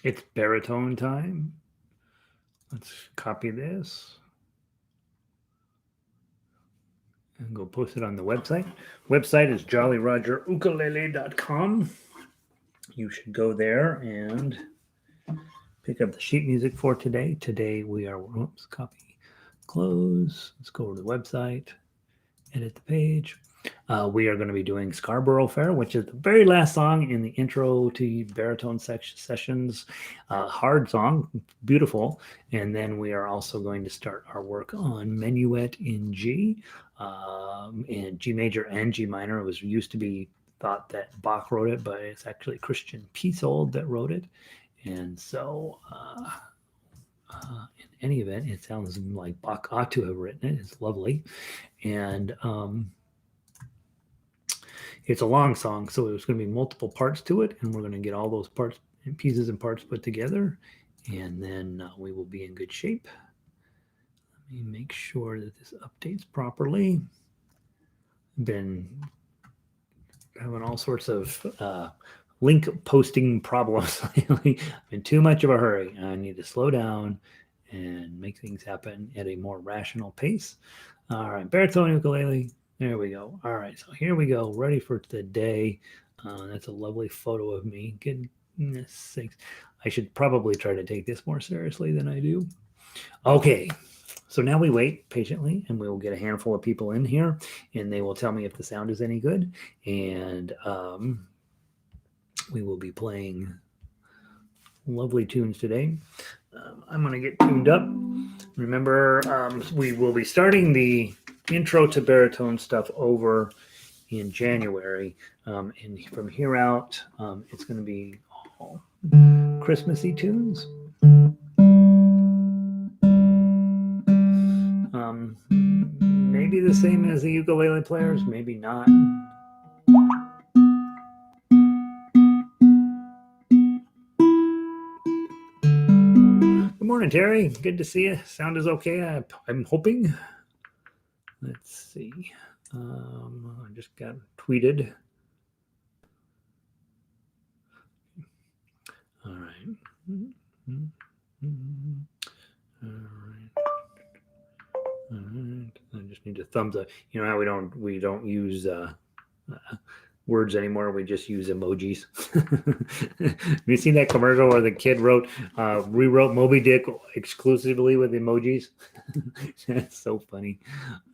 It's baritone time. Let's copy this and go post it on the website. Website is jollyrogerukulele.com. You should go there and pick up the sheet music for today. Today we are, oops, copy, close. Let's go to the website, edit the page. We are going to be doing Scarborough Fair, which is the very last song in the intro to baritone sessions. Hard song, beautiful. And then we are also going to start our work on Minuet in G, in G major and G minor. It was used to be thought that Bach wrote it, but it's actually Christian Petzold that wrote it. And so, in any event, it sounds like Bach ought to have written it. It's lovely. And it's a long song, so there's going to be multiple parts to it, and we're going to get all those parts and pieces and parts put together, and then we will be in good shape. Let me make sure that this updates properly. Been having all sorts of link posting problems lately. I'm in too much of a hurry. I need to slow down and make things happen at a more rational pace. All right, baritone ukulele. There we go. All right, so here we go. Ready for the day. That's a lovely photo of me. Goodness sakes. I should probably try to take this more seriously than I do. Okay, so now we wait patiently, and we will get a handful of people in here, and they will tell me if the sound is any good. And we will be playing lovely tunes today. I'm going to get tuned up. Remember, we will be starting the intro to baritone stuff over in January. And from here out, it's going to be all Christmassy tunes. Maybe the same as the ukulele players, maybe not. Good morning, Terry. Good to see you. Sound is okay, I'm hoping. Let's see. I just got tweeted. All right. All right. All right. I just need a thumbs up. You know how we don't use words anymore. We just use emojis. Have you seen that commercial where the kid rewrote Moby Dick exclusively with emojis? That's so funny.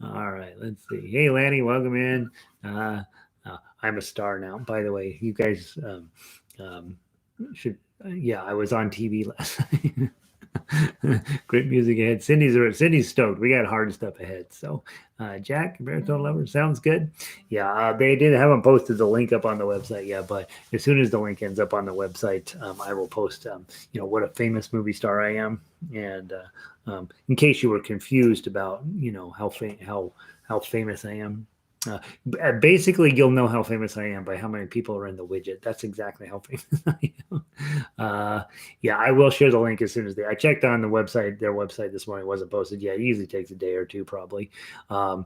All right, let's see. Hey, Lanny, welcome in. I'm a star now. By the way, you guys should. Yeah, I was on TV last night. Great music ahead. Cindy's stoked. We got hard stuff ahead. So, Jack, baritone lover, sounds good. Yeah, they haven't posted the link up on the website yet, but as soon as the link ends up on the website, I will post. What a famous movie star I am, and in case you were confused about, how famous I am. Basically, you'll know how famous I am by how many people are in the widget. That's exactly how famous I am. Yeah, I will share the link as soon as I checked on their website this morning. It wasn't posted yet. It usually takes a day or two, probably. As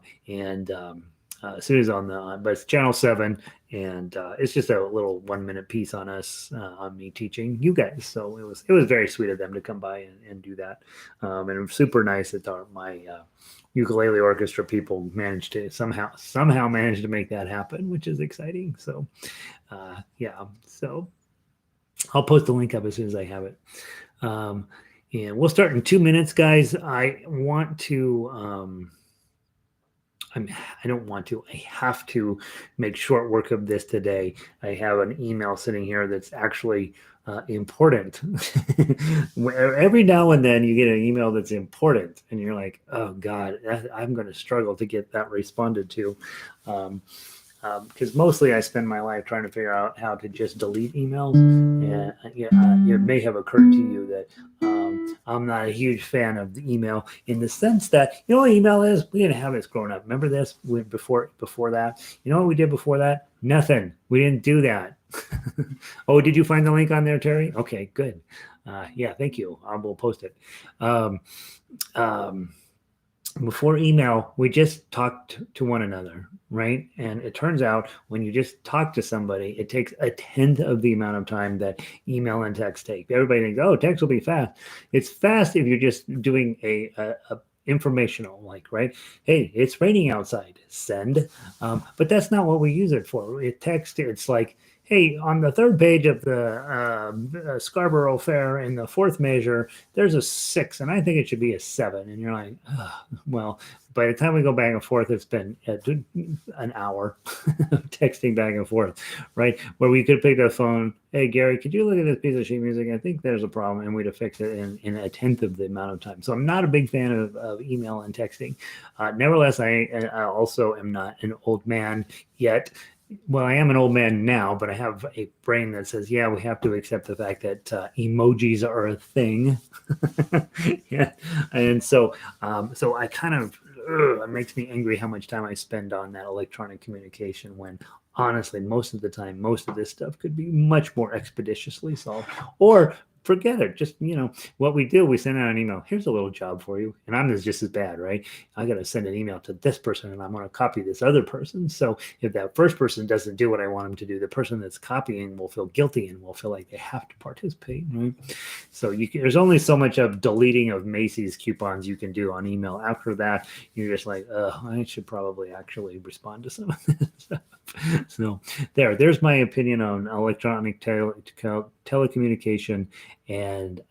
soon as but it's channel 7, and it's just a little 1-minute piece on us, on me teaching you guys. So it was very sweet of them to come by and do that, and it was super nice that my ukulele orchestra people managed to somehow managed to make that happen, which is exciting. So yeah, so I'll post the link up as soon as I have it. And we'll start in 2 minutes, guys. I have to make short work of this today. I have an email sitting here that's actually important. Every now and then you get an email that's important, and you're like, oh God, I'm going to struggle to get that responded to. Because mostly I spend my life trying to figure out how to just delete emails. And it may have occurred to you that I'm not a huge fan of the email, in the sense that, what email is? We didn't have this growing up. Remember this? Before that? You know what we did before that? Nothing. We didn't do that. Oh, did you find the link on there, Terry? Okay, good. Yeah, thank you. I will post it. before email, we just talked to one another, right? And it turns out when you just talk to somebody, it takes a tenth of the amount of time that email and text take. Everybody thinks, oh, text will be fast. It's fast if you're just doing a informational, like, right? Hey, it's raining outside, send. But that's not what we use it for. It text, it's like, hey, on the third page of the Scarborough Fair in the fourth measure, there's a 6, and I think it should be a 7. And you're like, well, by the time we go back and forth, it's been an hour texting back and forth, right? Where we could pick up the phone. Hey, Gary, could you look at this piece of sheet music? I think there's a problem, and we'd have fixed it in a tenth of the amount of time. So I'm not a big fan of email and texting. Nevertheless, I also am not an old man yet. Well, I am an old man now, but I have a brain that says, yeah, we have to accept the fact that emojis are a thing. Yeah. And so I kind of, it makes me angry how much time I spend on that electronic communication when honestly, most of the time, most of this stuff could be much more expeditiously solved, or forget it. Just, what we do, we send out an email. Here's a little job for you. And I'm just as bad, right? I got to send an email to this person and I'm going to copy this other person. So if that first person doesn't do what I want them to do, the person that's copying will feel guilty and will feel like they have to participate, right? So there's only so much of deleting of Macy's coupons you can do on email. After that, you're just like, I should probably actually respond to some of this stuff. So there's my opinion on electronic telecommunication and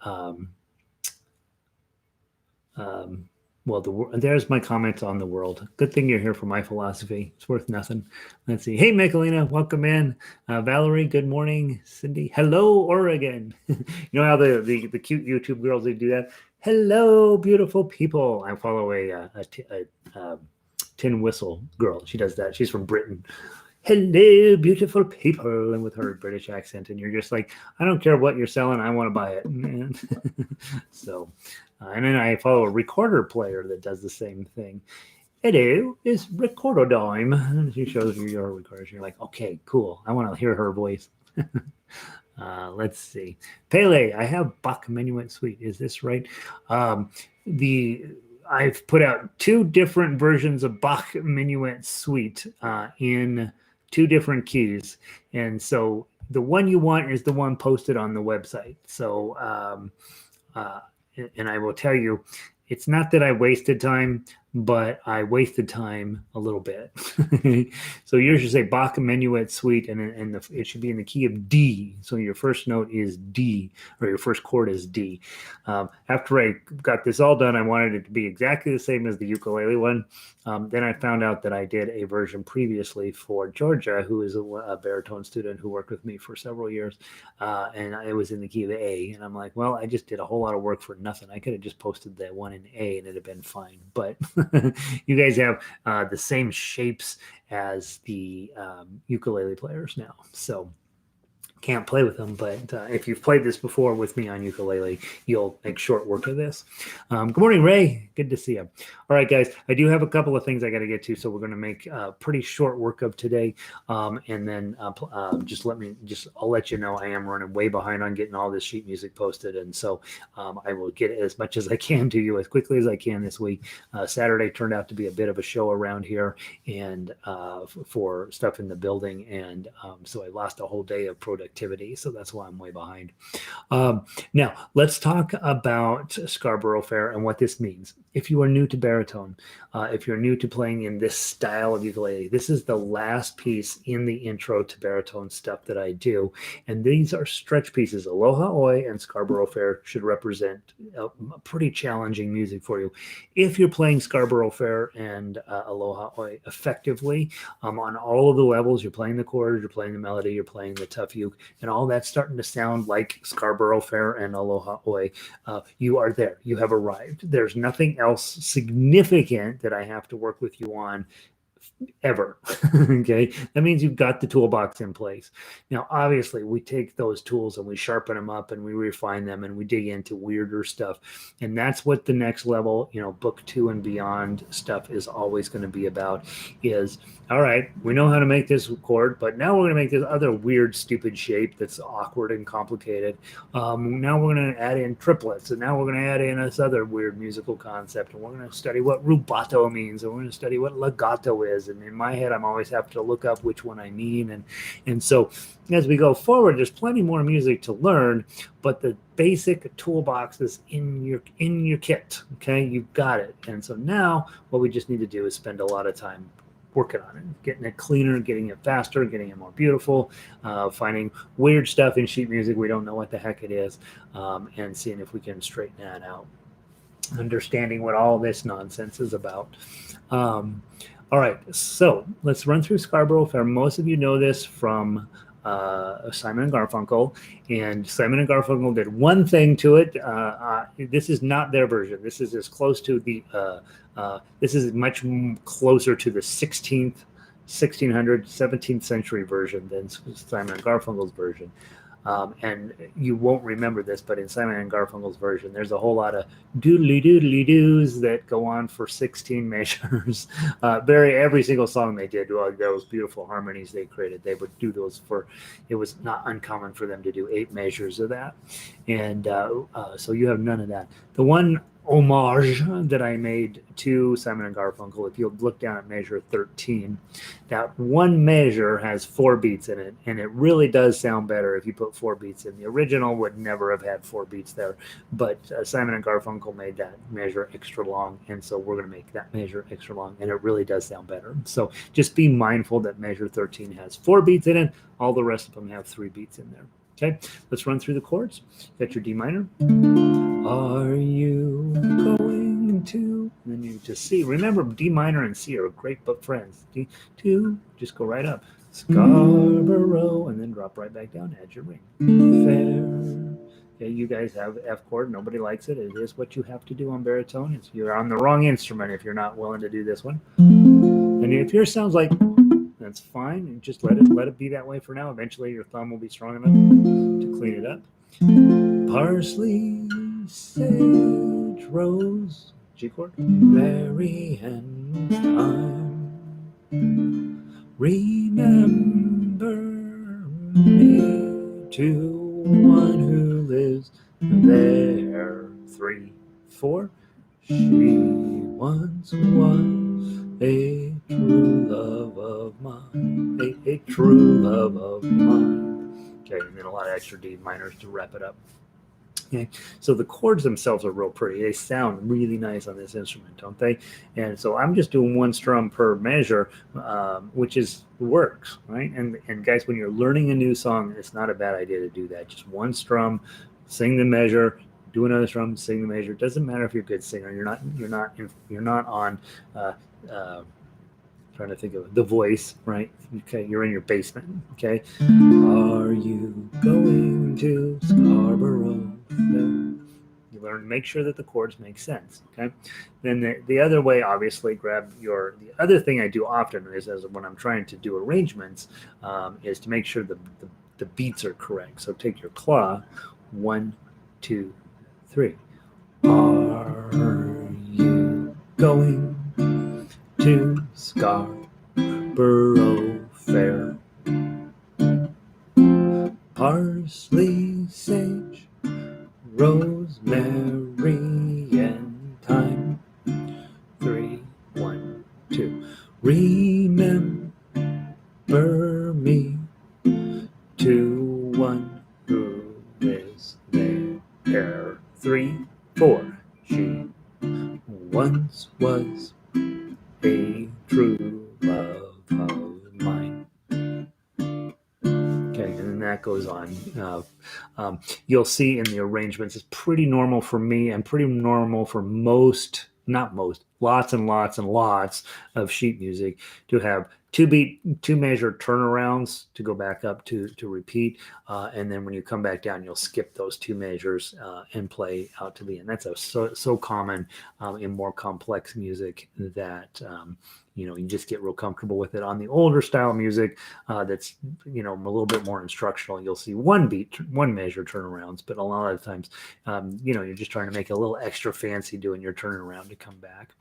there's my comments on the world. Good thing you're here for my philosophy. It's worth nothing. Let's see. Hey, Michelina, welcome in. Valerie, good morning. Cindy, hello, Oregon. You know how the cute YouTube girls, they do that? Hello, beautiful people. I follow a tin whistle girl. She does that. She's from Britain. Hello, beautiful people, and with her British accent, and you're just like, I don't care what you're selling, I want to buy it. So, and then I follow a recorder player that does the same thing. Hello, it's Recorder Dime. And she shows you your recorders. You're like, okay, cool. I want to hear her voice. Let's see. Pele, I have Bach Minuet Suite. Is this right? I've put out 2 different versions of Bach Minuet Suite in 2 different keys. And so the one you want is the one posted on the website. So, and I will tell you, it's not that I wasted time, but I wasted time a little bit. So yours should say Bach Minuet Suite, and it should be in the key of D. So your first note is D, or your first chord is D. After I got this all done, I wanted it to be exactly the same as the ukulele one. Then I found out that I did a version previously for Georgia, who is a baritone student who worked with me for several years, and it was in the key of A. And I'm like, well, I just did a whole lot of work for nothing. I could have just posted that one in A, and it'd have been fine. But you guys have the same shapes as the ukulele players now. So can't play with them, but if you've played this before with me on ukulele, you'll make short work of this. Good morning, Ray. Good to see you. All right, guys, I do have a couple of things I got to get to, so we're going to make pretty short work of today. And then I'll let you know I am running way behind on getting all this sheet music posted. And so I will get as much as I can to you as quickly as I can this week. Saturday turned out to be a bit of a show around here and for stuff in the building. And so I lost a whole day of productivity. So that's why I'm way behind. Now, let's talk about Scarborough Fair and what this means. If you are new to baritone, if you're new to playing in this style of ukulele, this is the last piece in the intro to baritone stuff that I do. And these are stretch pieces. Aloha Oi and Scarborough Fair should represent a pretty challenging music for you. If you're playing Scarborough Fair and Aloha Oi effectively on all of the levels, you're playing the chords, you're playing the melody, you're playing the tough uke, and all that's starting to sound like Scarborough Fair and Aloha Oi, you are there. You have arrived. There's nothing else significant that I have to work with you on ever. Okay, that means you've got the toolbox in place. Now obviously we take those tools and we sharpen them up and we refine them and we dig into weirder stuff, and that's what the next level, book 2 and beyond stuff is always going to be about. Is, all right, we know how to make this chord, but now we're going to make this other weird stupid shape that's awkward and complicated. Now we're going to add in triplets, and now we're going to add in this other weird musical concept, and we're going to study what rubato means, and we're going to study what legato is. And in my head, I'm always have to look up which one I mean. And so as we go forward, there's plenty more music to learn, but the basic toolbox is in your kit. Okay, you've got it. And so now what we just need to do is spend a lot of time working on it, getting it cleaner, getting it faster, getting it more beautiful, finding weird stuff in sheet music we don't know what the heck it is, and seeing if we can straighten that out, understanding what all this nonsense is about. All right, so let's run through Scarborough Fair. Most of you know this from Simon and Garfunkel, and Simon and Garfunkel did one thing to it. This is not their version. This is as close to the this is much closer to the 17th century version than Simon and Garfunkel's version. And you won't remember this, but in Simon and Garfunkel's version, there's a whole lot of doodly doos that go on for 16 measures. Every single song they did, those beautiful harmonies they created, they would do those for. It was not uncommon for them to do 8 measures of that, and so you have none of that. The one homage that I made to Simon and Garfunkel, if you look down at measure 13, that one measure has 4 beats in it, and it really does sound better if you put 4 beats in. The original would never have had 4 beats there, but Simon and Garfunkel made that measure extra long, and so we're going to make that measure extra long, and it really does sound better. So just be mindful that measure 13 has 4 beats in it. All the rest of them have 3 beats in there. Okay, let's run through the chords. Got your D minor. Are you going to? And then you just C. Remember, D minor and C are great but friends. D2, just go right up. Scarborough, and then drop right back down. Add your ring. Fair. Okay, you guys have F chord. Nobody likes it. It is what you have to do on baritone. You're on the wrong instrument if you're not willing to do this one. And if yours sounds like, that's fine, and just let it be that way for now. Eventually your thumb will be strong enough to clean it up. Parsley, sage, rose, G chord, Mary and thyme. Remember me to one who lives there. 3, 4. She once was a true love of mine. A true love of mine. Okay, and then a lot of extra D minors to wrap it up. Okay, so the chords themselves are real pretty. They sound really nice on this instrument, don't they? And so I'm just doing 1 strum per measure, which works, right? And guys, when you're learning a new song, it's not a bad idea to do that. Just 1 strum, sing the measure, do another strum, sing the measure. It doesn't matter if you're a good singer. You're not on. Trying to think of The Voice, right? Okay, you're in your basement. Okay, are you going to Scarborough? You learn to make sure that the chords make sense. Okay, then the other way, obviously, the other thing I do often is when I'm trying to do arrangements, is to make sure the beats are correct. So take your claw, 1, 2, 3. Are you going to Scarborough Fair? Parsley, sage, rosemary, and thyme. 3, 1, 2. Remember me to one who is there. 3, 4. She once was a true love of mine. Okay, and then that goes on. You'll see in the arrangements, it's pretty normal for me and pretty normal for lots and lots of sheet music to have 2 measure turnarounds to go back up to repeat, and then when you come back down, you'll skip those 2 measures and play out to the end. That's so common in more complex music that you just get real comfortable with it. On the older style music, that's a little bit more instructional, you'll see one measure turnarounds, but a lot of times, you're just trying to make it a little extra fancy doing your turnaround to come back.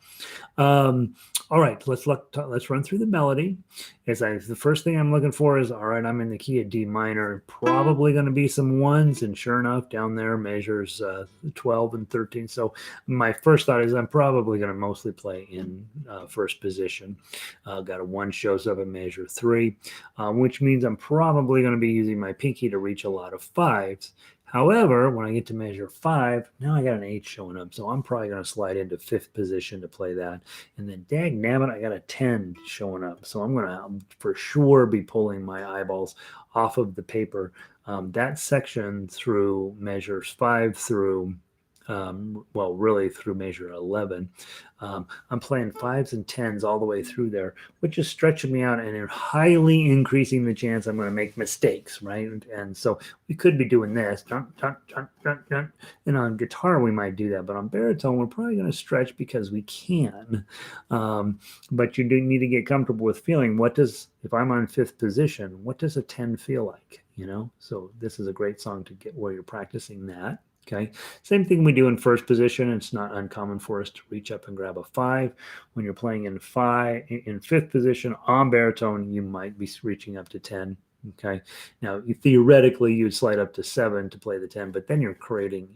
All right, let's run through the melody. The first thing I'm looking for is, all right, I'm in the key of D minor, probably going to be some ones, and sure enough, down there measures 12 and 13. So my first thought is I'm probably going to mostly play in first position. Got a 1 shows up in measure 3, which means I'm probably going to be using my pinky to reach a lot of 5s. However, when I get to measure 5, now I got an 8 showing up, so I'm probably going to slide into 5th position to play that. And then, dang nabbit, I got a 10 showing up, so I'm going to for sure be pulling my eyeballs off of the paper. That section through measures 5 through really through measure 11. I'm playing 5s and 10s all the way through there, which is stretching me out and highly increasing the chance I'm going to make mistakes, right? And so we could be doing this. Dun, dun, dun, dun, dun. And on guitar, we might do that. But on baritone, we're probably going to stretch because we can. But you do need to get comfortable with feeling, if I'm on 5th position, what does a 10 feel like? So this is a great song to get where you're practicing that. Okay, same thing we do in first position. It's not uncommon for us to reach up and grab a 5. When you're playing in 5th position on baritone, you might be reaching up to 10. Okay, now theoretically you'd slide up to 7 to play the 10, but then you're probably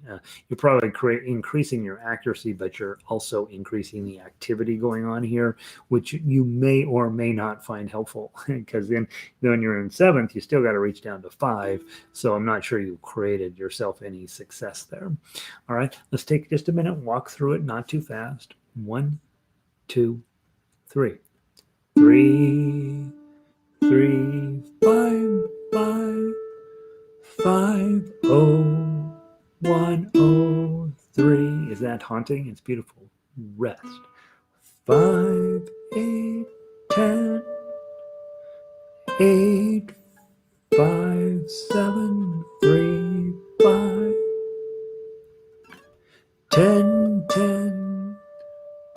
increasing your accuracy, but you're also increasing the activity going on here, which you may or may not find helpful, because then when you're in 7th, you still got to reach down to 5. So I'm not sure you created yourself any success there. All right, let's take just a minute, walk through it, not too fast. 1, 2, 3. 3, 3, 5, 5, 5, 0, 1, 0, 3. Is that haunting? It's beautiful. Rest. 5, 8, 10, 8, 5, 7, 3, 5, 10, 10,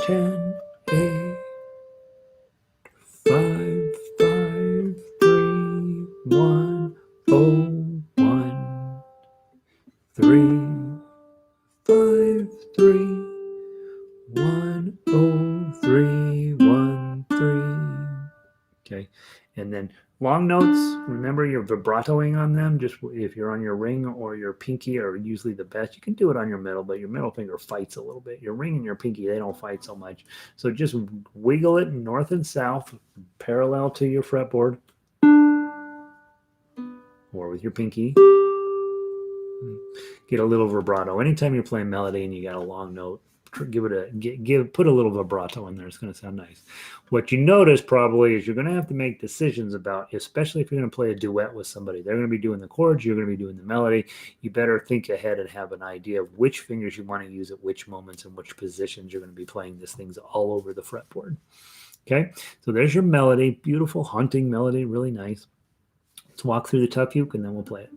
10, 8, 5, 5, 3, 1, 0, 1, 3, 5, 3, 1, 0, 3, 1, 3. Okay, and then long notes, remember you're vibratoing on them. Just if you're on your ring or your pinky are usually the best. You can do it on your middle, but your middle finger fights a little bit. Your ring and your pinky, they don't fight so much. So just wiggle it north and south, parallel to your fretboard, or with your pinky. Get a little vibrato. Anytime you're playing melody and you got a long note, put a little vibrato in there. It's going to sound nice. What you notice probably is you're going to have to make decisions about, especially if you're going to play a duet with somebody. They're going to be doing the chords, you're going to be doing the melody. You better think ahead and have an idea of which fingers you want to use at which moments and which positions you're going to be playing these things all over the fretboard. Okay, so there's your melody. Beautiful haunting melody, really nice. Let's walk through the tuck uke and then we'll play it.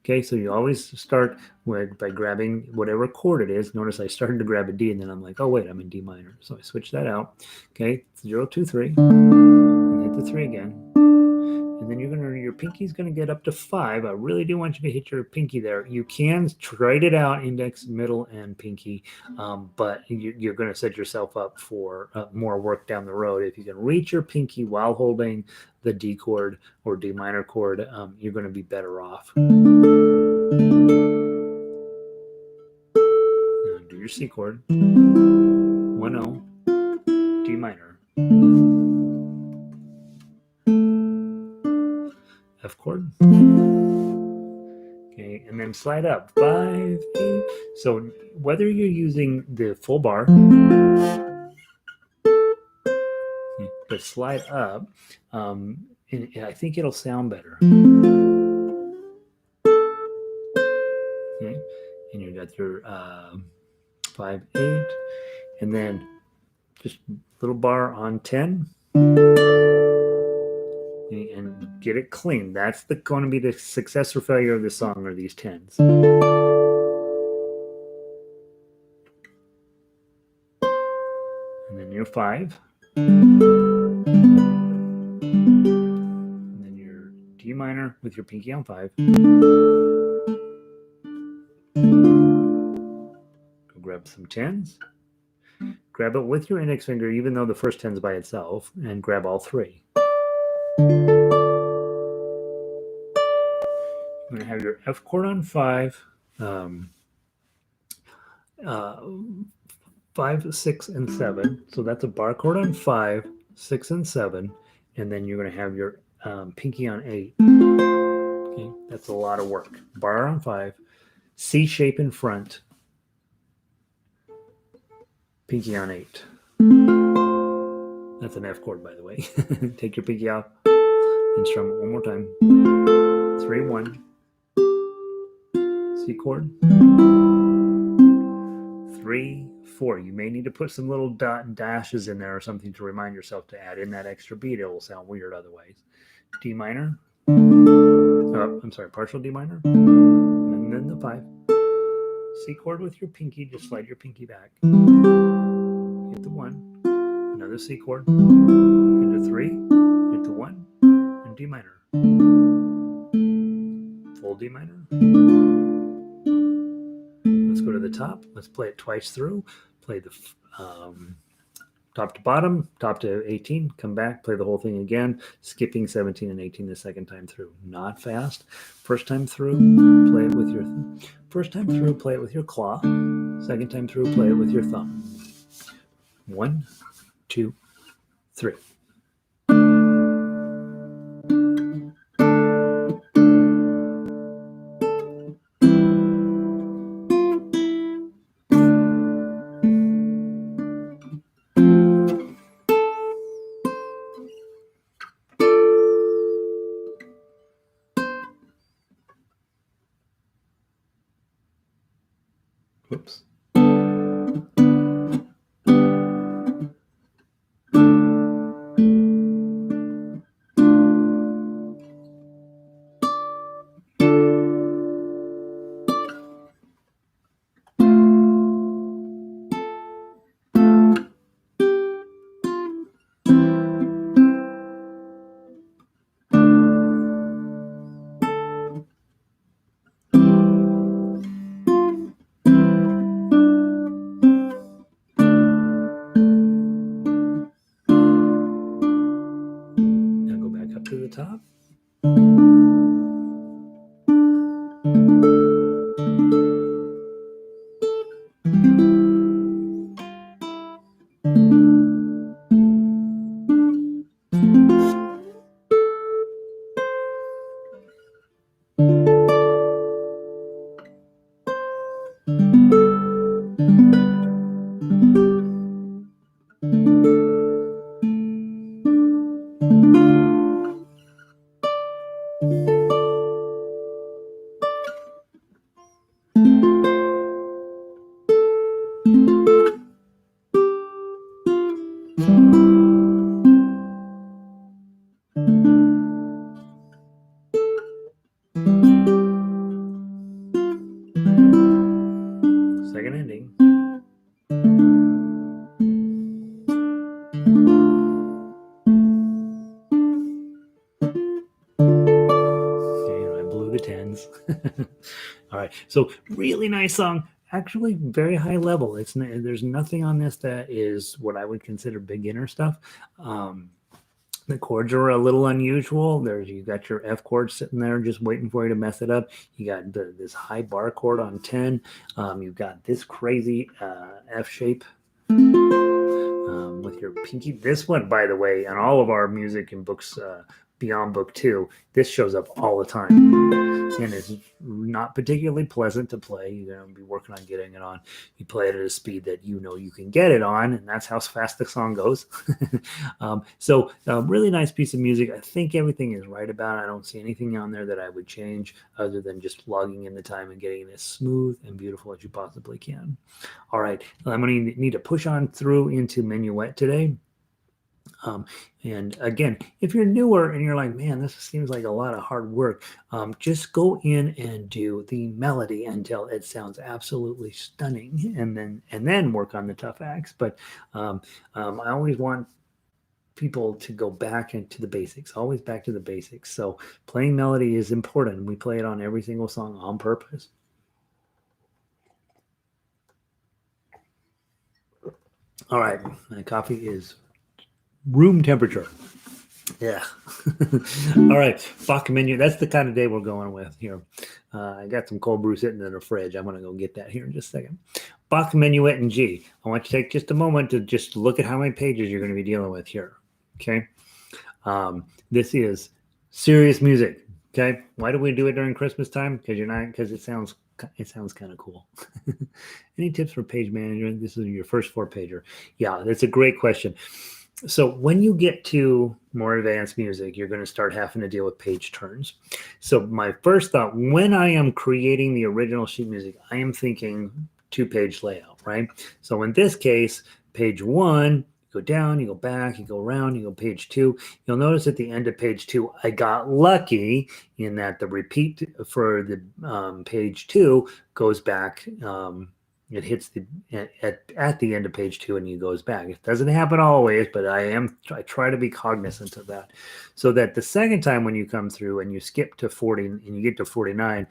Okay, so you always start by grabbing whatever chord it is. Notice I started to grab a D and then I'm like, oh wait, I'm in D minor. So I switch that out. Okay, 0, 2, 3, and hit the 3 again. And then your pinky's gonna get up to 5. I really do want you to hit your pinky there. You can trade it out, index, middle, and pinky, but you're gonna set yourself up for more work down the road. If you can reach your pinky while holding the D chord or D minor chord, you're gonna be better off. Now do your C chord, 1, 0, D minor. F chord. Okay, and then slide up 5, 8. So whether you're using the full bar, but slide up, and I think it'll sound better. Okay, and you got your 5, 8, and then just little bar on 10. And get it clean. That's going to be the success or failure of the song, are these 10s. And then your 5. And minor with your pinky on 5. Go grab some 10s. Grab it with your index finger, even though the first 10's by itself, and grab all 3. You're going to have your F chord on 5, 5, 6, and 7. So that's a bar chord on 5, 6, and 7. And then you're going to have your pinky on 8. Okay, that's a lot of work. Bar on 5, C shape in front, pinky on 8. That's an F chord, by the way. Take your pinky off and strum it one more time. 3, 1. C chord. 3, 4. You may need to put some little dot and dashes in there or something to remind yourself to add in that extra beat. It will sound weird otherwise. D minor. I'm sorry, partial D minor. And then the 5. C chord with your pinky. Just slide your pinky back. Hit the 1. Another C chord. Hit the 3. Hit the 1. And D minor. Full D minor. Let's go to the top. Let's play it twice through. Play the top to bottom, top to 18. Come back, play the whole thing again, skipping 17 and 18 the second time through. Not fast. First time through, play it with your claw. Second time through, play it with your thumb. 1, 2, 3. Whoops. To the top. Second ending. Okay, I blew the 10s. All right, so really nice song. Actually, very high level. There's nothing on this that is what I would consider beginner stuff. The chords are a little unusual. You got your F chord sitting there just waiting for you to mess it up. You got this high bar chord on 10. You've got this crazy F shape with your pinky. This one, by the way, on all of our music and books beyond book 2, this shows up all the time. And it's not particularly pleasant to play. You're going to be working on getting it on. You play it at a speed that you know you can get it on, and that's how fast the song goes. So really nice piece of music. I think everything is right about it. I don't see anything on there that I would change other than just logging in the time and getting it as smooth and beautiful as you possibly can. All right, I'm going to need to push on through into Minuet today. And again, if you're newer and you're like, man, this seems like a lot of hard work, just go in and do the melody until it sounds absolutely stunning, and then work on the tough acts. But I always want people to go back into the basics, always back to the basics. So playing melody is important. We play it on every single song on purpose. All right, my coffee is room temperature. Yeah. All right, Bach Minuet. That's the kind of day we're going with here. I got some cold brew sitting in the fridge. I'm going to go get that here in just a second. Bach Minuet in G. I want you to take just a moment to just look at how many pages you're going to be dealing with here. Okay. This is serious music. Okay. Why do we do it during Christmas time? Because it sounds kind of cool. Any tips for page management? This is your first 4-pager. Yeah, that's a great question. So when you get to more advanced music, you're going to start having to deal with page turns. So my first thought, when I am creating the original sheet music, I am thinking 2-page layout, right? So in this case, page 1, you go down, you go back, you go around, you go page 2. You'll notice at the end of page 2, I got lucky in that the repeat for the page 2 goes back. It hits at the end of page 2 and it goes back. It doesn't happen always, but I try to be cognizant of that, so that the second time when you come through and you skip to 40 and you get to 49,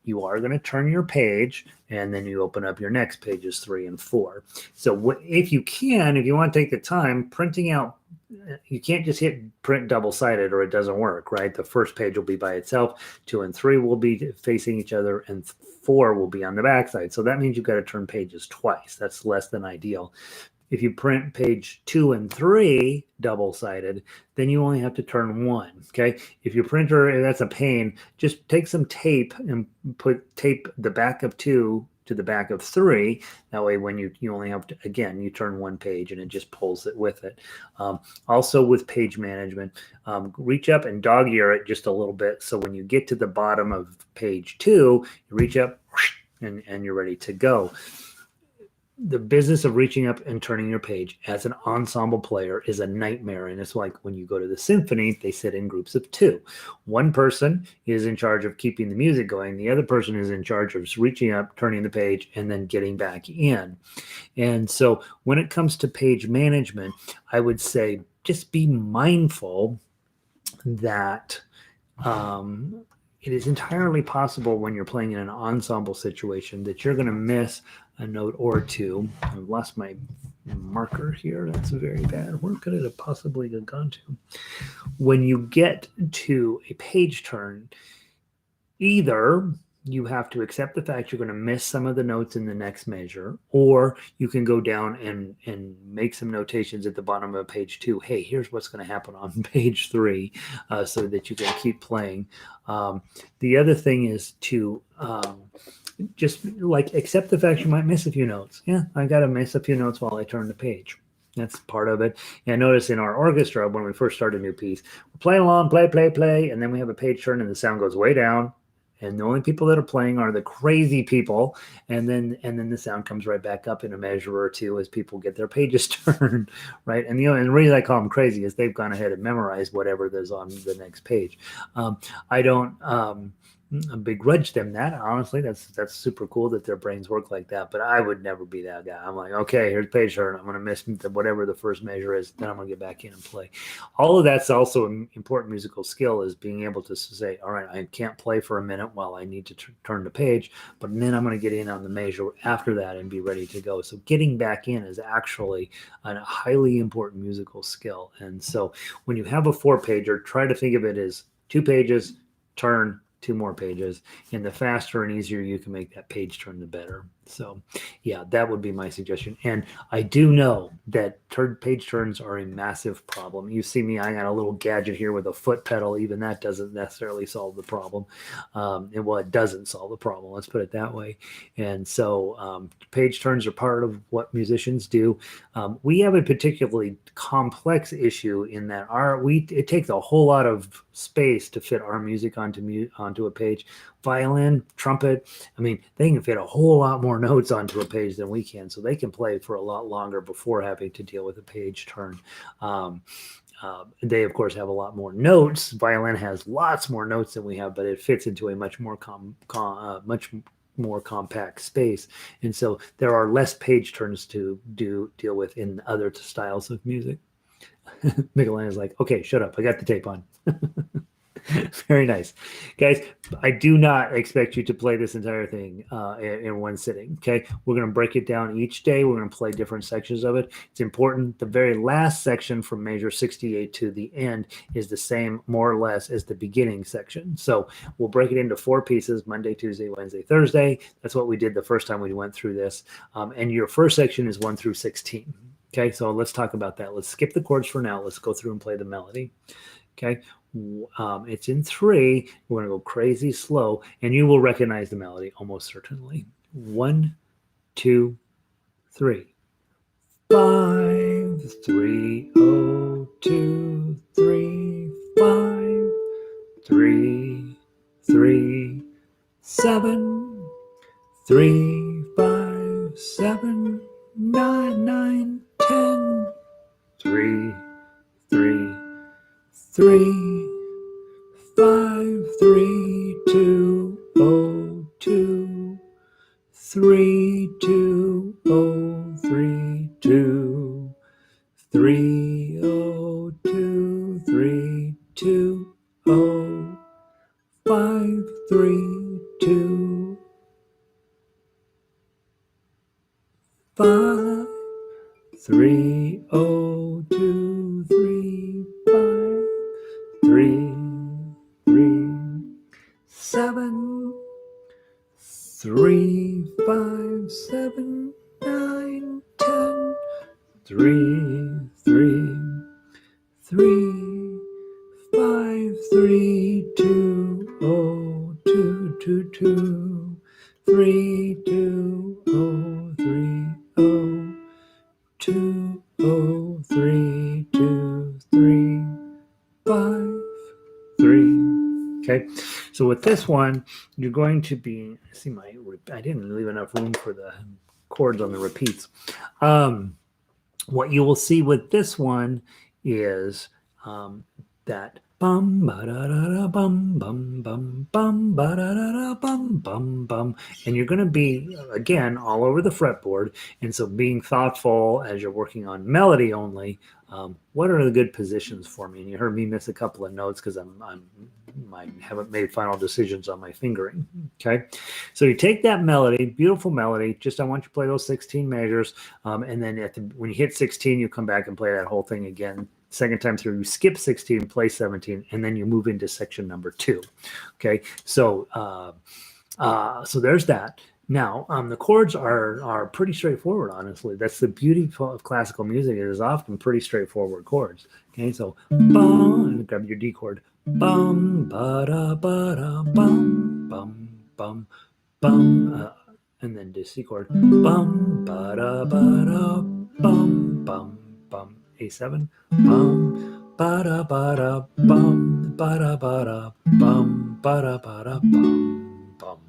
you are going to turn your page and then you open up your next pages 3 and 4. So if you want to take the time printing out, you can't just hit print double-sided or it doesn't work, right? The first page will be by itself, 2 and 3 will be facing each other, and 4 will be on the backside. So that means you've got to turn pages twice. That's less than ideal. If you print page 2 and 3 double-sided, then you only have to turn 1, okay? If your printer, that's a pain, just take some tape and tape the back of 2 to the back of 3. That way when you only have to, again, you turn 1 page and it just pulls it with it. Also with page management, reach up and dog ear it just a little bit. So when you get to the bottom of page 2, you reach up and you're ready to go. The business of reaching up and turning your page as an ensemble player is a nightmare. And it's like when you go to the symphony, they sit in groups of 2. One person is in charge of keeping the music going. The other person is in charge of reaching up, turning the page, and then getting back in. And so when it comes to page management, I would say just be mindful that it is entirely possible when you're playing in an ensemble situation that you're going to miss a note or 2. I've lost my marker here. That's very bad. Where could it have possibly gone to? When you get to a page turn, either you have to accept the fact you're going to miss some of the notes in the next measure, or you can go down and make some notations at the bottom of page 2. Hey, here's what's going to happen on page 3, so that you can keep playing. The other thing is to just like accept the fact you might miss a few notes. Yeah, I got to miss a few notes while I turn the page. That's part of it. And notice in our orchestra, when we first start a new piece, we're playing along, play, and then we have a page turn and the sound goes way down. And the only people that are playing are the crazy people. And then the sound comes right back up in a measure or 2 as people get their pages turned, right? And and the reason I call them crazy is they've gone ahead and memorized whatever there's on the next page. I don't begrudge them that. Honestly, that's super cool that their brains work like that. But I would never be that guy. I'm like, okay, here's page turn. I'm going to miss whatever the first measure is. Then I'm going to get back in and play. All of that's also an important musical skill, is being able to say, all right, I can't play for a minute while I need to turn the page, but then I'm going to get in on the measure after that and be ready to go. So getting back in is actually a highly important musical skill. And so when you have a 4-pager, try to think of it as 2 pages, turn, 2 more pages, and the faster and easier you can make that page turn, the better. So yeah, that would be my suggestion. And I do know that page turns are a massive problem. You see me, I got a little gadget here with a foot pedal. Even that doesn't necessarily solve the problem. It doesn't solve the problem. Let's put it that way. And so page turns are part of what musicians do. We have a particularly complex issue in that it takes a whole lot of space to fit our music onto a page. Violin, trumpet, I mean, they can fit a whole lot more notes onto a page than we can, so they can play for a lot longer before having to deal with a page turn. They, of course, have a lot more notes. Violin has lots more notes than we have, but it fits into a much more compact space, and so there are less page turns to deal with in other styles of music. Michelange's like, okay, shut up. I got the tape on. Very nice. Guys, I do not expect you to play this entire thing in one sitting. Okay. We're going to break it down each day. We're going to play different sections of it. It's important. The very last section from measure 68 to the end is the same, more or less, as the beginning section. So we'll break it into 4 pieces: Monday, Tuesday, Wednesday, Thursday. That's what we did the first time we went through this. And your first section is 1 through 16. Okay. So let's talk about that. Let's skip the chords for now. Let's go through and play the melody. Okay. It's in 3. We're going to go crazy slow, and you will recognize the melody almost certainly. 1, 2, 3. 5, 3, 0, 2, 3, 5, 3, 3, 7, 3, 5, 7, 9, 9, 10, 3, 3, 3, 5, 3, 2, 0, 2, 3, 2, 0, 3, 2, 3, 0, 2, 3, 2, 0, 5, 3, 2, 5, 3, 0, 2, 3, 5, 3, 3, 7, 3, 5, 7, 9, 10, 3, 3, 3, 5, 3, 2, 0, 2, 2, 2, 3, 2, 0, 3, 0, 2, 0, 3, 2, 3, 5, 3. Okay, so with this one, you're going to be, I didn't leave enough room for the chords on the repeats. What you will see with this one is that bum ba da da da bum bum bum bum ba da da da bum bum bum, and you're going to be again all over the fretboard. And so, being thoughtful as you're working on melody only, what are the good positions for me? And you heard me miss a couple of notes because I haven't made final decisions on my fingering. Okay, so you take that melody, beautiful melody. Just I want you to play those 16 measures, and then when you hit 16, you come back and play that whole thing again. Second time through, you skip 16, play 17, and then you move into section number 2. Okay, so so there's that. Now, the chords are pretty straightforward, honestly. That's the beauty of classical music. It is often pretty straightforward chords. Okay, so bum, and grab your D chord. Bum, ba da bum, bum, bum, bum, and then the C chord. Bum, ba da bum, bum, bum, A7. Bum, ba da bum, ba da bum, ba da bum, bum, bum.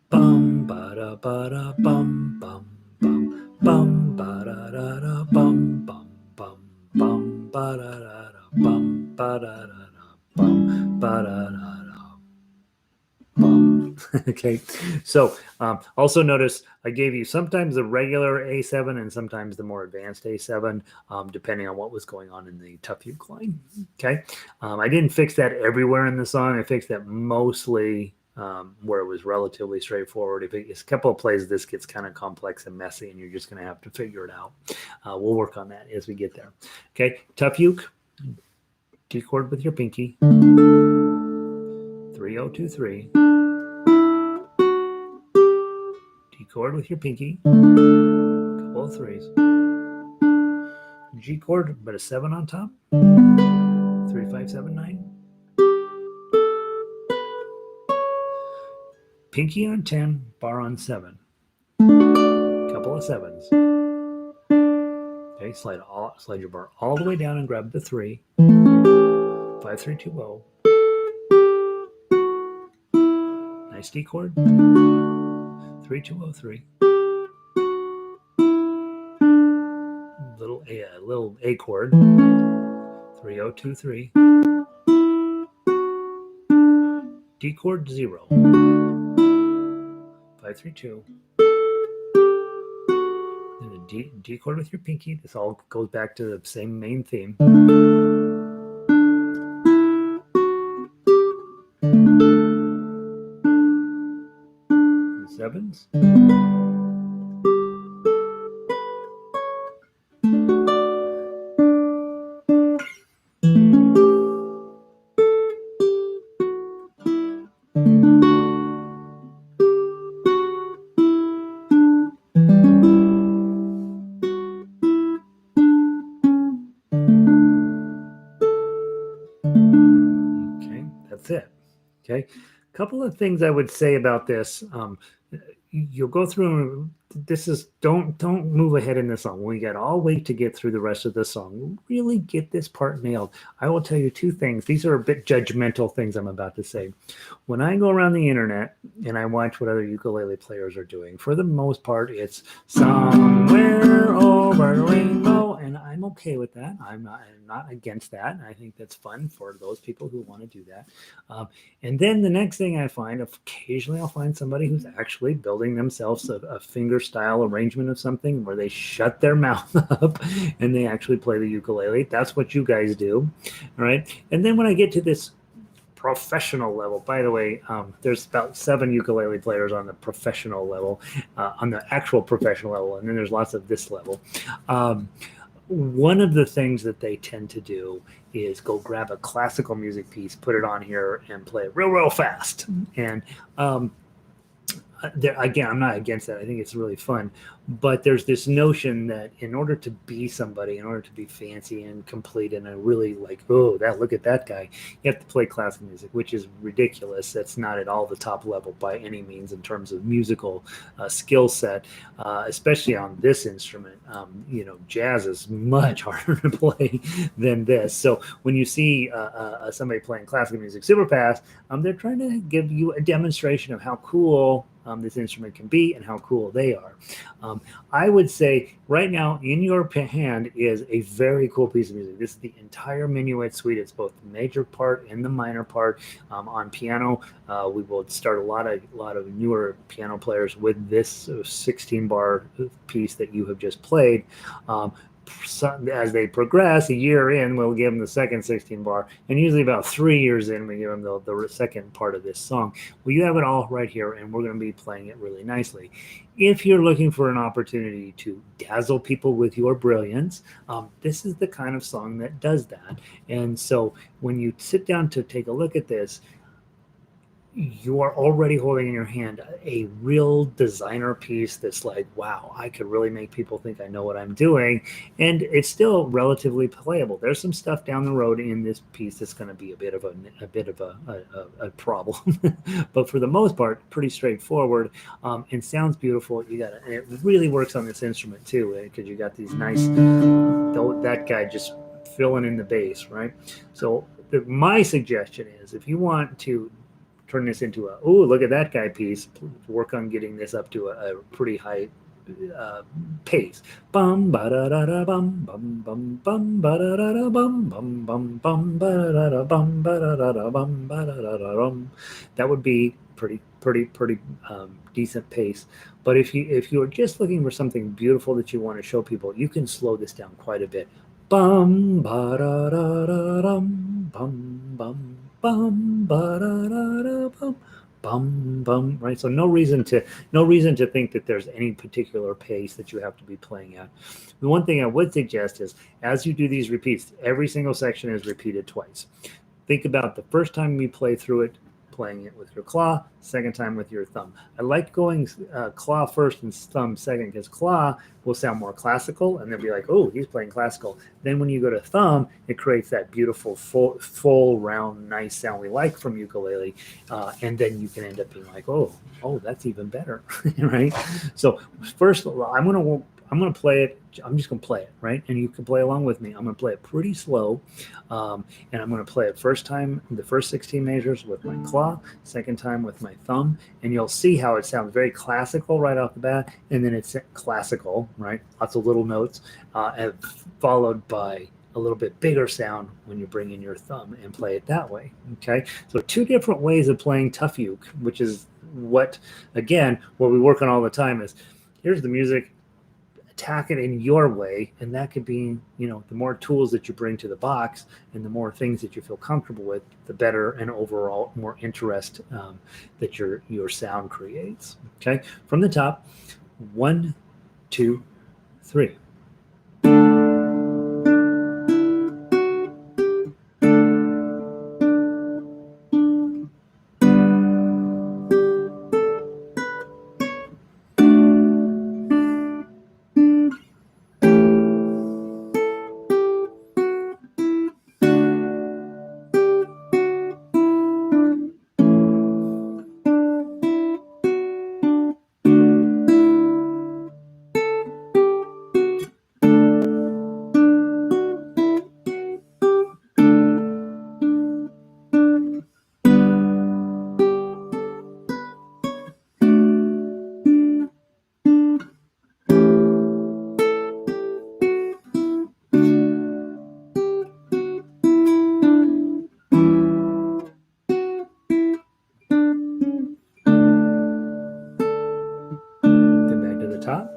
Bum ba da bum bum bum bum ba da bum bum bum bum ba da bum ba da bum ba da bum. Okay, so also notice I gave you sometimes the regular A7 and sometimes the more advanced A7, depending on what was going on in the tough uke line. Okay, I didn't fix that everywhere in the song. I fixed that mostly where it was relatively straightforward. If it's a couple of plays, this gets kind of complex and messy, and you're just going to have to figure it out. We'll work on that as we get there. Okay, tough uke, D chord with your pinky, 3023. D chord with your pinky, couple of 3s. G chord, but a 7 on top, 3, 5, 7, 9. Pinky on 10, bar on 7. Couple of 7s. Okay, slide your bar all the way down and grab the 3. 5, 3, 2, 0. Nice D chord. 3, 2, 0, 3. Little A chord. 3, 0, 2, 3. D chord 0. 5, 3, 2. Then a D chord with your pinky. This all goes back to the same main theme. Sevens. Okay, that's it. Okay, a couple of things I would say about this. You'll go through. This is don't move ahead in this song. We got all wait to get through the rest of the song. Really get this part nailed. I will tell you two things. These are a bit judgmental things I'm about to say. When I go around the internet and I watch what other ukulele players are doing, for the most part, it's somewhere over the rainbow, and I'm okay with that. I'm not against that. I think that's fun for those people who want to do that. And then the next thing I find, occasionally I'll find somebody who's actually building themselves a finger style arrangement of something where they shut their mouth up and they actually play the ukulele. That's what you guys do. All right. And then when I get to this professional level, by the way, there's about 7 ukulele players on the professional level, on the actual professional level. And then there's lots of this level. One of the things that they tend to do is go grab a classical music piece, put it on here, and play it real fast. And again, I'm not against that. I think it's really fun. But there's this notion that in order to be somebody, in order to be fancy and complete, and I really like, oh, look at that guy, you have to play classical music, which is ridiculous. That's not at all the top level by any means in terms of musical skill set, especially on this instrument. Jazz is much harder to play than this. So when you see somebody playing classical music super fast, they're trying to give you a demonstration of how cool this instrument can be and how cool they are. I would say right now in your hand is a very cool piece of music. This is the entire Minuet suite. It's both the major part and the minor part. On piano, we will start a lot of newer piano players with this 16-bar piece that you have just played. As they progress, a year in, we'll give them the second 16 bar, and usually about 3 years in, we give them the second part of this song. Well, you have it all right here, and we're going to be playing it really nicely. If you're looking for an opportunity to dazzle people with your brilliance, this is the kind of song that does that. And so when you sit down to take a look at this, you are already holding in your hand a real designer piece that's like, wow, I could really make people think I know what I'm doing. And it's still relatively playable. There's some stuff down the road in this piece that's going to be a bit of a problem. But for the most part, pretty straightforward, and sounds beautiful. It really works on this instrument too, because you got these nice, that guy just filling in the bass, right? So my suggestion is, if you want to turn this into look at that guy piece, work on getting this up to a pretty high pace. Bum ba da da da bum bum bum bum ba da da da bum bum bum bum ba da da bum ba da da bum ba da da bum. That would be pretty decent pace. But if you're just looking for something beautiful that you want to show people, you can slow this down quite a bit. Bum ba da da da dum bum bum bum ba da da da bum bum bum, right? So no reason to think that there's any particular pace that you have to be playing at. The one thing I would suggest is, as you do these repeats, every single section is repeated twice. Think about the first time you play through it, playing it with your claw, second time with your thumb. I like going claw first and thumb second, because claw will sound more classical, and they'll be like, oh, he's playing classical. Then when you go to thumb, it creates that beautiful full round nice sound we like from ukulele, and then you can end up being like, oh, that's even better. Right? So first, I'm gonna play it. I'm just gonna play it, right? And you can play along with me. I'm gonna play it pretty slow, and I'm gonna play it the first 16 measures with my claw, second time with my thumb, and you'll see how it sounds very classical right off the bat, and then it's classical, right? Lots of little notes, and followed by a little bit bigger sound when you bring in your thumb and play it that way. Okay, so 2 different ways of playing tough uke, which is what we work on all the time. Is here's the music. attack it in your way, and that could be, you know, the more tools that you bring to the box and the more things that you feel comfortable with, the better and overall more interest that your sound creates. Okay, from the top, 1, 2, 3. Then back to the top.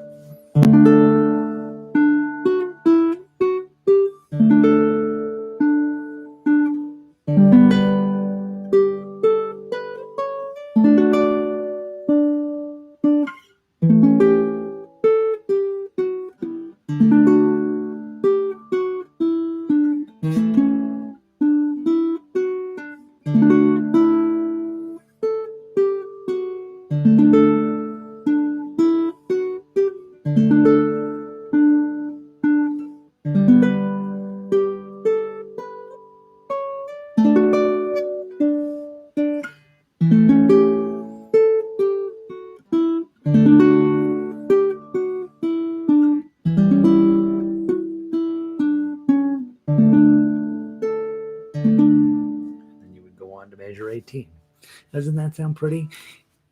To measure 18. Doesn't that sound pretty?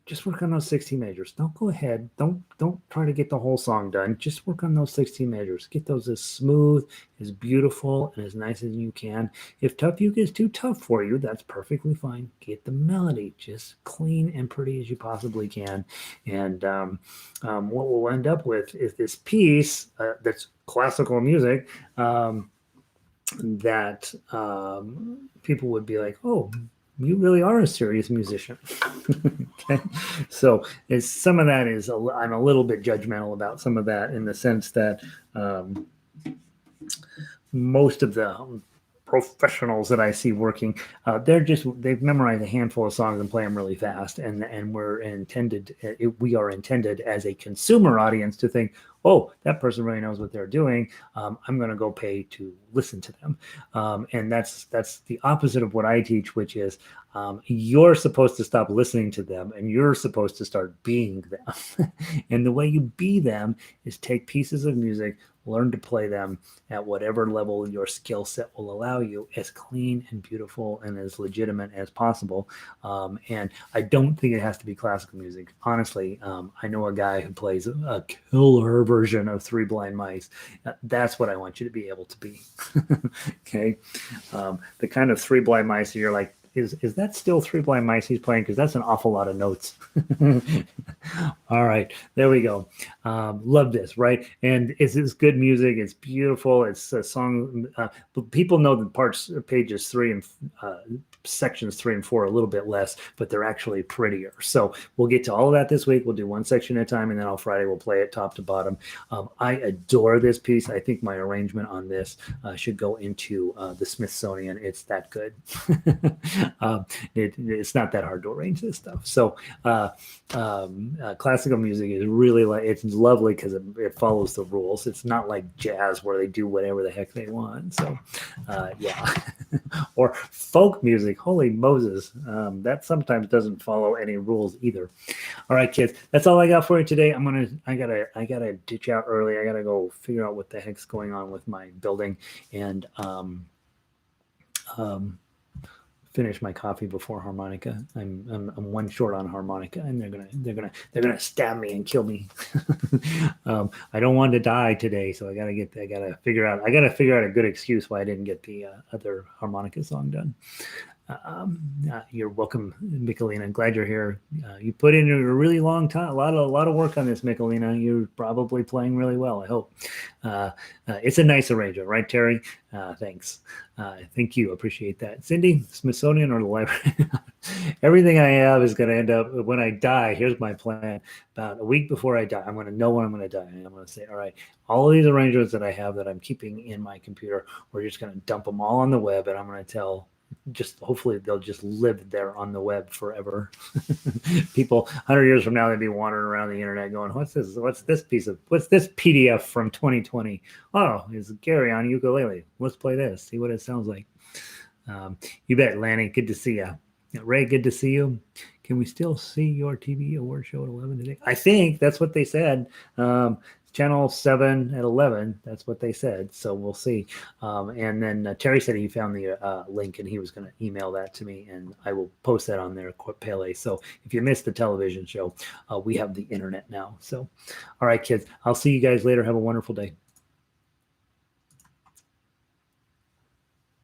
Just work on those 16 measures. Don't go ahead. Don't try to get the whole song done. Just work on those 16 measures. Get those as smooth, as beautiful, and as nice as you can. If tough uke is too tough for you, that's perfectly fine. Get the melody just clean and pretty as you possibly can. And what we'll end up with is this piece that's classical music that people would be like, oh, you really are a serious musician. Okay, so it's, some of that is I'm a little bit judgmental about some of that in the sense that most of the professionals that I see working, they've memorized a handful of songs and play them really fast, and we are intended as a consumer audience to think, oh, that person really knows what they're doing. I'm going to go pay to listen to them, and that's the opposite of what I teach, which is you're supposed to stop listening to them and you're supposed to start being them. And the way you be them is take pieces of music, learn to play them at whatever level your skill set will allow you, as clean and beautiful and as legitimate as possible. And I don't think it has to be classical music. Honestly, I know a guy who plays a killer version of Three Blind Mice. That's what I want you to be able to be. Okay. The kind of Three Blind Mice you're like, is that still Three Blind Mice he's playing? Because that's an awful lot of notes. All right, there we go. Love this, right? And it's good music. It's beautiful. It's a song. People know the parts, pages 3 and sections 3 and 4 a little bit less, but they're actually prettier. So we'll get to all of that this week. We'll do one section at a time, and then on Friday we'll play it top to bottom. I adore this piece. I think my arrangement on this should go into the Smithsonian. It's that good. It's not that hard to arrange this stuff. So classical music is really it's lovely because it follows the rules. It's not like jazz where they do whatever the heck they want. So yeah. Or folk music, holy Moses, that sometimes doesn't follow any rules either. All right, kids, that's all I got for you today. I gotta ditch out early. I gotta go figure out what the heck's going on with my building and finish my coffee before harmonica. I'm one short on harmonica, and they're gonna stab me and kill me. I don't want to die today, so I gotta figure out a good excuse why I didn't get the other harmonica song done. You're welcome, Michelina. Glad you're here. You put in a really long time, a lot of work on this, Michelina. You're probably playing really well. I hope. It's a nice arrangement, right, Terry? Thanks. Thank you. Appreciate that. Cindy, Smithsonian or the library? Everything I have is going to end up when I die. Here's my plan. About a week before I die, I'm going to know when I'm going to die. And I'm going to say, all right, all of these arrangements that I have that I'm keeping in my computer, we're just going to dump them all on the web, and I'm going to tell just hopefully they'll just live there on the web forever. People 100 years from now, they'd be wandering around the internet going, what's this PDF from 2020? Oh, it's Gary on ukulele. Let's play this, see what it sounds like. You bet, Lanny. Good to see you. Ray, good to see you. Can we still see your TV award show at 11 today? I think that's what they said. Channel 7 at 11. That's what they said. So we'll see. And then Terry said he found the link and he was going to email that to me, and I will post that on there, Pele. So if you missed the television show, we have the internet now. So, all right, kids, I'll see you guys later. Have a wonderful day.